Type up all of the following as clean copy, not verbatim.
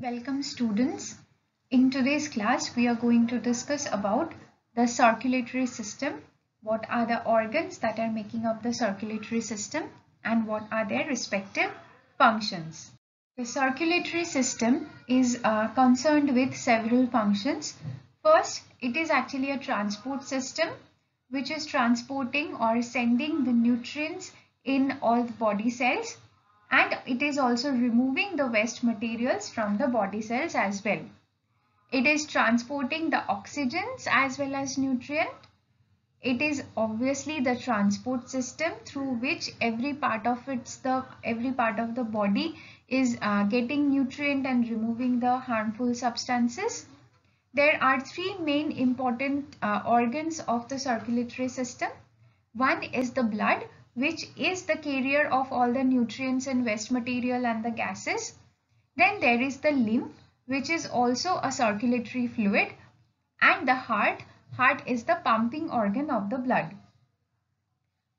Welcome students. In today's class we are going to discuss about the circulatory system. What are the organs that are making up the circulatory system and what are their respective functions. The circulatory system is concerned with several functions. First, it is actually a transport system which is transporting or sending the nutrients in all the body cells, and it is also removing the waste materials from the body cells as well. It is transporting the oxygens as well as nutrient. It is obviously the transport system through which every part of the body is getting nutrient and removing the harmful substances. There are three main important organs of the circulatory system. One is the blood, which is the carrier of all the nutrients and waste material and the gases. Then there is the lymph, which is also a circulatory fluid, and the heart. Heart is the pumping organ of the blood.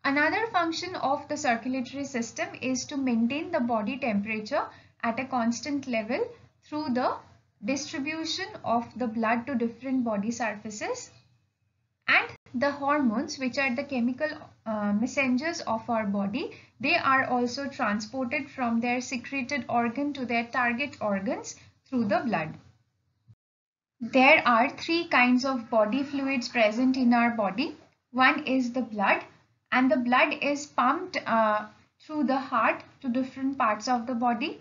Another function of the circulatory system is to maintain the body temperature at a constant level through the distribution of the blood to different body surfaces. And the hormones, which are the chemical messengers of our body, they are also transported from their secreted organ to their target organs through the blood. There are three kinds of body fluids present in our body. One is the blood, and the blood is pumped through the heart to different parts of the body,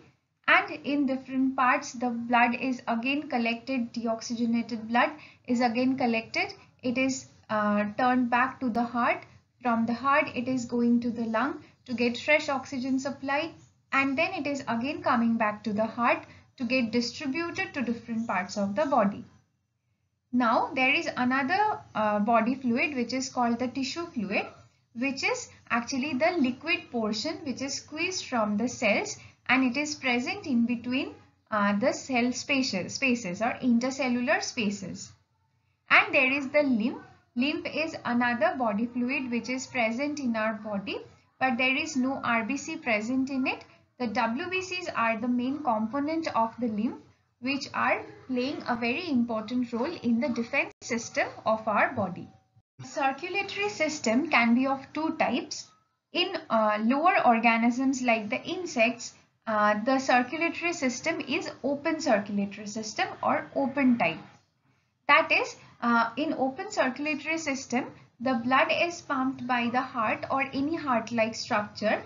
and in different parts the blood is again collected. Deoxygenated blood is again collected. It is turned back to the heart. From the heart it is going to the lung to get fresh oxygen supply, and then it is again coming back to the heart to get distributed to different parts of the body. Now there is another body fluid which is called the tissue fluid, which is actually the liquid portion which is squeezed from the cells, and it is present in between the cell spaces or intercellular spaces. And there is the lymph. Lymph is another body fluid which is present in our body, but there is no RBC present in it. The WBCs are the main component of the lymph, which are playing a very important role in the defense system of our body. The circulatory system can be of two types. In lower organisms like the insects, the circulatory system is open circulatory system or open type. That is, in open circulatory system, the blood is pumped by the heart or any heart-like structure,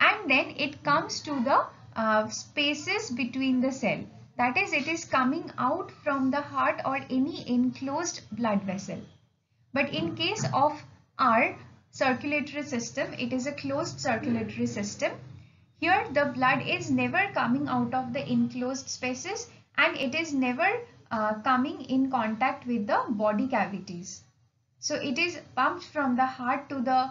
and then it comes to the spaces between the cell. That is, it is coming out from the heart or any enclosed blood vessel. But in case of our circulatory system, it is a closed circulatory system. Here the blood is never coming out of the enclosed spaces, and it is never coming in contact with the body cavities. So it is pumped from the heart to the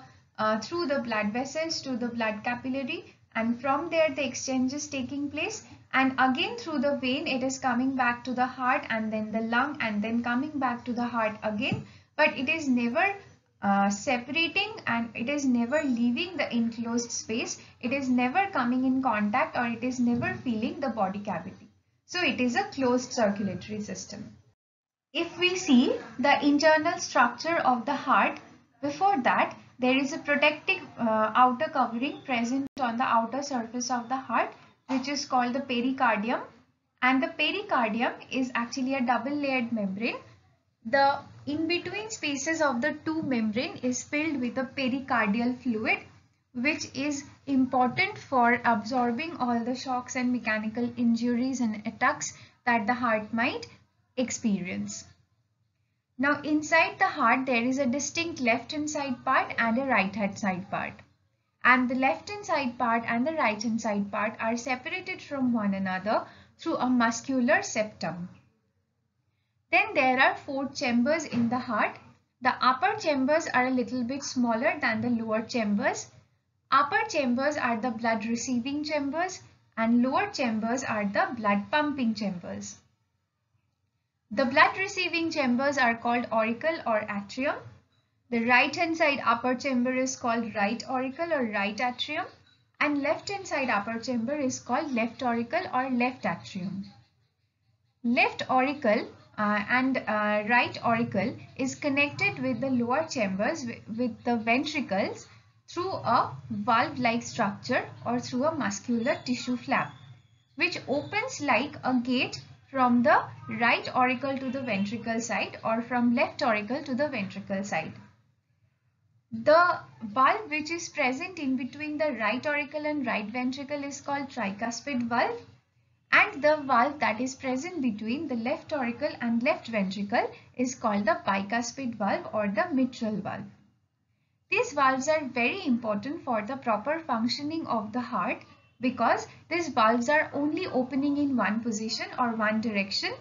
through the blood vessels to the blood capillary, and from there the exchange is taking place, and again through the vein it is coming back to the heart and then the lung and then coming back to the heart again, but it is never separating and it is never leaving the enclosed space. It is never coming in contact or it is never filling the body cavity. So it is a closed circulatory system. If we see the internal structure of the heart, before that there is a protective outer covering present on the outer surface of the heart, which is called the pericardium, and the pericardium is actually a double layered membrane. The in between spaces of the two membrane is filled with a pericardial fluid, which is important for absorbing all the shocks and mechanical injuries and attacks that the heart might experience. Now inside the heart there is a distinct left hand side part and a right hand side part, and the left hand side part and the right hand side part are separated from one another through a muscular septum. Then there are four chambers in the heart. The upper chambers are a little bit smaller than the lower chambers. Upper chambers are the blood receiving chambers and lower chambers are the blood pumping chambers. The blood receiving chambers are called auricle or atrium. The right hand side upper chamber is called right auricle or right atrium, and left hand side upper chamber is called left auricle or left atrium. Left auricle and right auricle is connected with the lower chambers with the ventricles through a valve-like structure or through a muscular tissue flap, which opens like a gate from the right auricle to the ventricle side or from left auricle to the ventricle side. The valve which is present in between the right auricle and right ventricle is called tricuspid valve, and the valve that is present between the left auricle and left ventricle is called the bicuspid valve or the mitral valve. These valves are very important for the proper functioning of the heart because these valves are only opening in one position or one direction,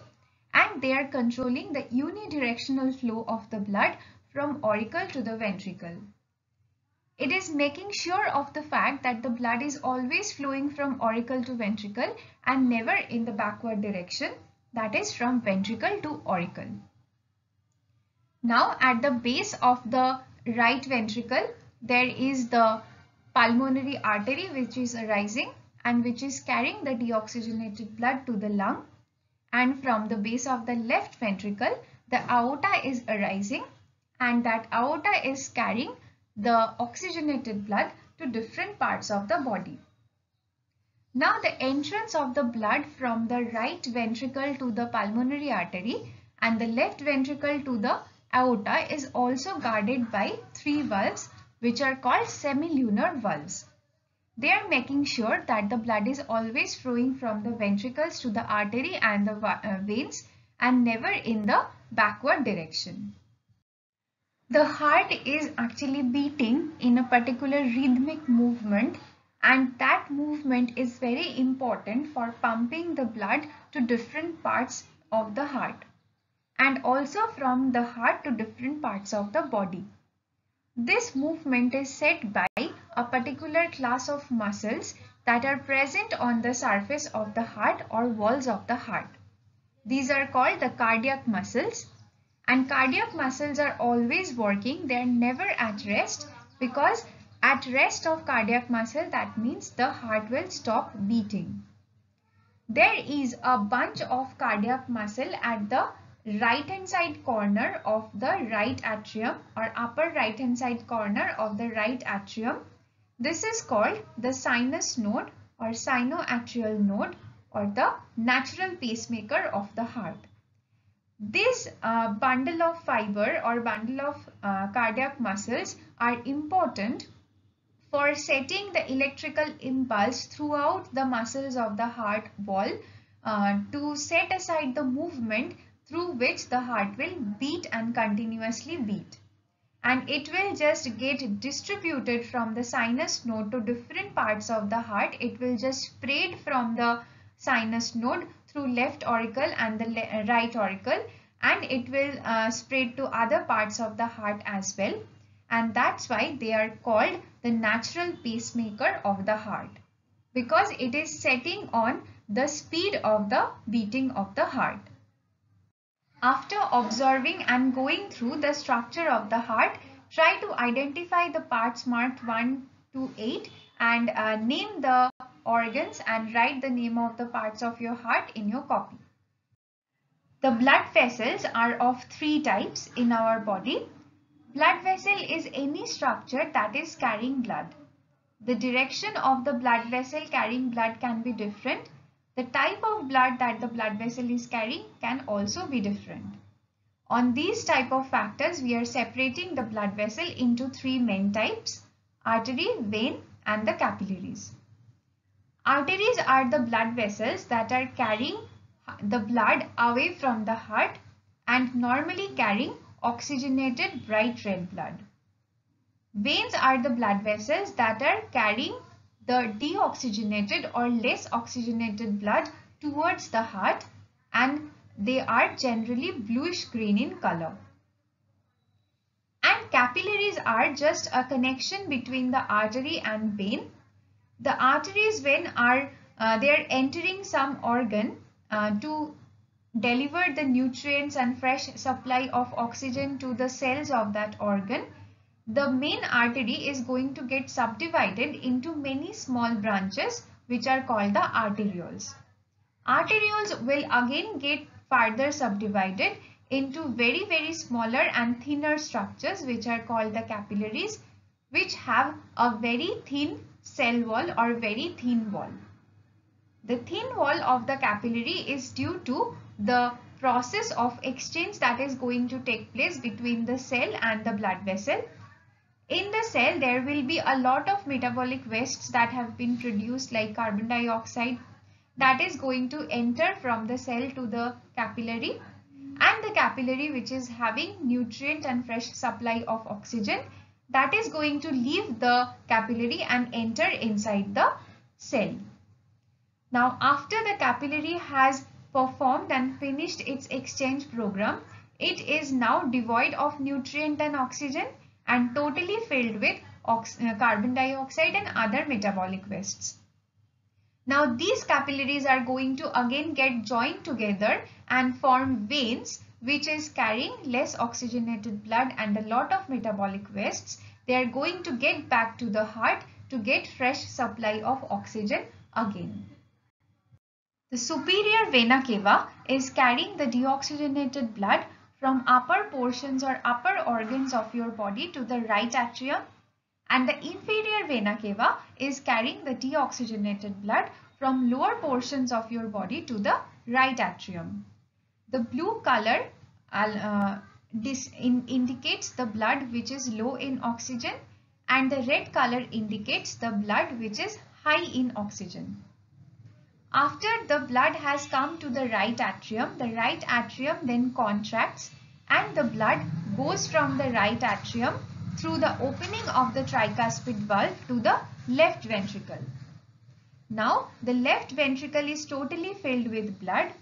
and they are controlling the unidirectional flow of the blood from auricle to the ventricle. It is making sure of the fact that the blood is always flowing from auricle to ventricle and never in the backward direction, that is from ventricle to auricle. Now at the base of the right ventricle, there is the pulmonary artery which is arising and which is carrying the deoxygenated blood to the lung. And from the base of the left ventricle, the aorta is arising, and that aorta is carrying the oxygenated blood to different parts of the body. Now the entrance of the blood from the right ventricle to the pulmonary artery and the left ventricle to the aorta is also guarded by three valves which are called semilunar valves. They are making sure that the blood is always flowing from the ventricles to the artery and the veins and never in the backward direction. The heart is actually beating in a particular rhythmic movement, and that movement is very important for pumping the blood to different parts of the heart and also from the heart to different parts of the body. This movement is set by a particular class of muscles that are present on the surface of the heart or walls of the heart. These are called the cardiac muscles, and cardiac muscles are always working. They are never at rest, because at rest of cardiac muscle, that means the heart will stop beating. There is a bunch of cardiac muscle at the right hand side corner of the right atrium or upper right hand side corner of the right atrium. This is called the sinus node or sinoatrial node or the natural pacemaker of the heart. This bundle of fiber or bundle of cardiac muscles are important for setting the electrical impulse throughout the muscles of the heart wall to set aside the movement through which the heart will beat and continuously beat. And it will just get distributed from the sinus node to different parts of the heart. It will just spread from the sinus node through left auricle and the right auricle, and it will spread to other parts of the heart as well. And that's why they are called the natural pacemaker of the heart, because it is setting on the speed of the beating of the heart. After observing and going through the structure of the heart, try to identify the parts marked 1 to 8 and name the organs and write the name of the parts of your heart in your copy. The blood vessels are of three types in our body. Blood vessel is any structure that is carrying blood. The direction of the blood vessel carrying blood can be different. The type of blood that the blood vessel is carrying can also be different. On these type of factors, we are separating the blood vessel into three main types: artery, vein, and the capillaries. Arteries are the blood vessels that are carrying the blood away from the heart and normally carrying oxygenated bright red blood. Veins are the blood vessels that are carrying the deoxygenated or less oxygenated blood towards the heart, and they are generally bluish green in color. And capillaries are just a connection between the artery and vein. The arteries, when they are entering some organ to deliver the nutrients and fresh supply of oxygen to the cells of that organ, the main artery is going to get subdivided into many small branches which are called the arterioles. Arterioles will again get further subdivided into very smaller and thinner structures, which are called the capillaries, which have a very thin cell wall or very thin wall. The thin wall of the capillary is due to the process of exchange that is going to take place between the cell and the blood vessel. In the cell, there will be a lot of metabolic wastes that have been produced, like carbon dioxide, that is going to enter from the cell to the capillary, and the capillary, which is having nutrient and fresh supply of oxygen, that is going to leave the capillary and enter inside the cell. Now, after the capillary has performed and finished its exchange program, it is now devoid of nutrient and oxygen and totally filled with carbon dioxide and other metabolic wastes. Now, these capillaries are going to again get joined together and form veins, which is carrying less oxygenated blood and a lot of metabolic wastes. They are going to get back to the heart to get fresh supply of oxygen again. The superior vena cava is carrying the deoxygenated blood from upper portions or upper organs of your body to the right atrium, and the inferior vena cava is carrying the deoxygenated blood from lower portions of your body to the right atrium. The blue color indicates the blood which is low in oxygen, and the red color indicates the blood which is high in oxygen. After the blood has come to the right atrium then contracts and the blood goes from the right atrium through the opening of the tricuspid valve to the left ventricle. Now the left ventricle is totally filled with blood.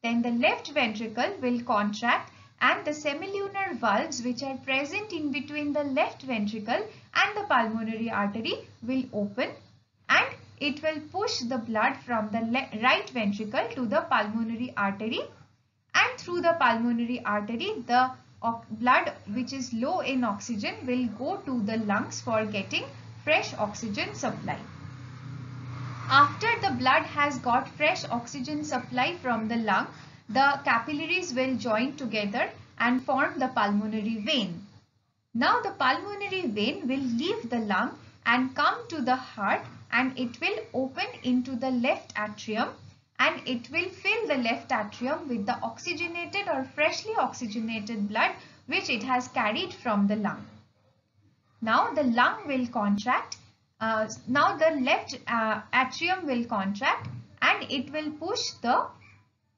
Then the left ventricle will contract and the semilunar valves which are present in between the left ventricle and the pulmonary artery will open, and it will push the blood from the right ventricle to the pulmonary artery, and through the pulmonary artery the blood which is low in oxygen will go to the lungs for getting fresh oxygen supply. After the blood has got fresh oxygen supply from the lung, the capillaries will join together and form the pulmonary vein. Now the pulmonary vein will leave the lung and come to the heart, and it will open into the left atrium, and it will fill the left atrium with the oxygenated or freshly oxygenated blood which it has carried from the lung. Now the lung will contract. Now the left atrium will contract and it will push the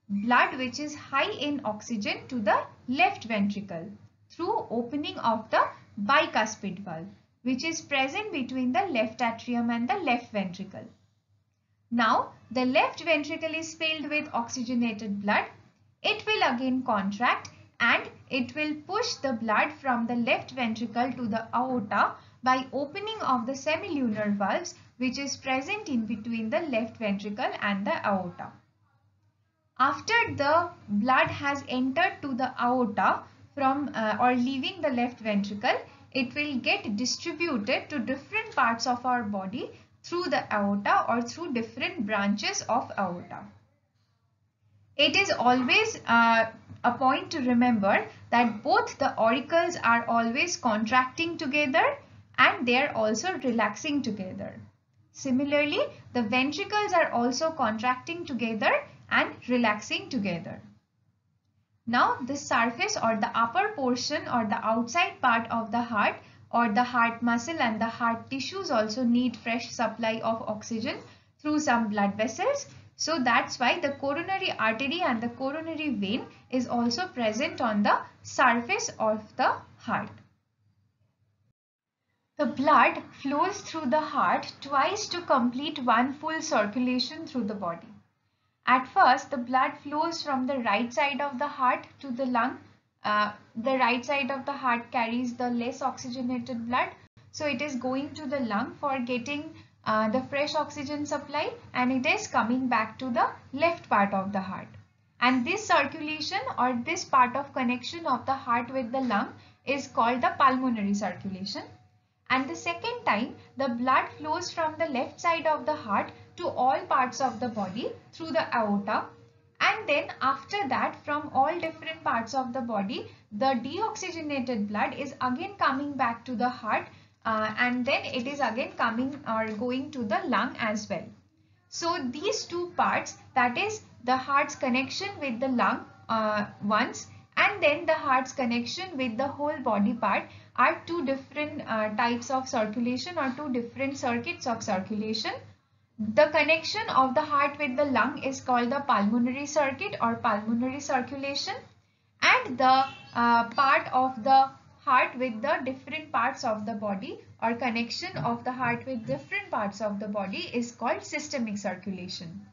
blood which is high in oxygen to the left ventricle through opening of the bicuspid valve, which is present between the left atrium and the left ventricle. Now the left ventricle is filled with oxygenated blood. It will again contract and it will push the blood from the left ventricle to the aorta by opening of the semilunar valves which is present in between the left ventricle and the aorta. After the blood has entered to the aorta from or leaving the left ventricle, it will get distributed to different parts of our body through the aorta or through different branches of aorta. It is always a point to remember that both the auricles are always contracting together and they are also relaxing together. Similarly, the ventricles are also contracting together and relaxing together. Now the surface or the upper portion or the outside part of the heart or the heart muscle and the heart tissues also need fresh supply of oxygen through some blood vessels. So that's why the coronary artery and the coronary vein is also present on the surface of the heart. The blood flows through the heart twice to complete one full circulation through the body. At first, the blood flows from the right side of the heart to the lung. The right side of the heart carries the less oxygenated blood. So it is going to the lung for getting the fresh oxygen supply, and it is coming back to the left part of the heart. And this circulation or this part of connection of the heart with the lung is called the pulmonary circulation. And the second time, the blood flows from the left side of the heart to all parts of the body through the aorta, And then after that, from all different parts of the body, the deoxygenated blood is again coming back to the heart, and then it is again coming or going to the lung as well. So these two parts, that is the heart's connection with the lung once, and then the heart's connection with the whole body part, are two different types of circulation or two different circuits of circulation. The connection of the heart with the lung is called the pulmonary circuit or pulmonary circulation, and the part of the heart with the different parts of the body or connection of the heart with different parts of the body is called systemic circulation.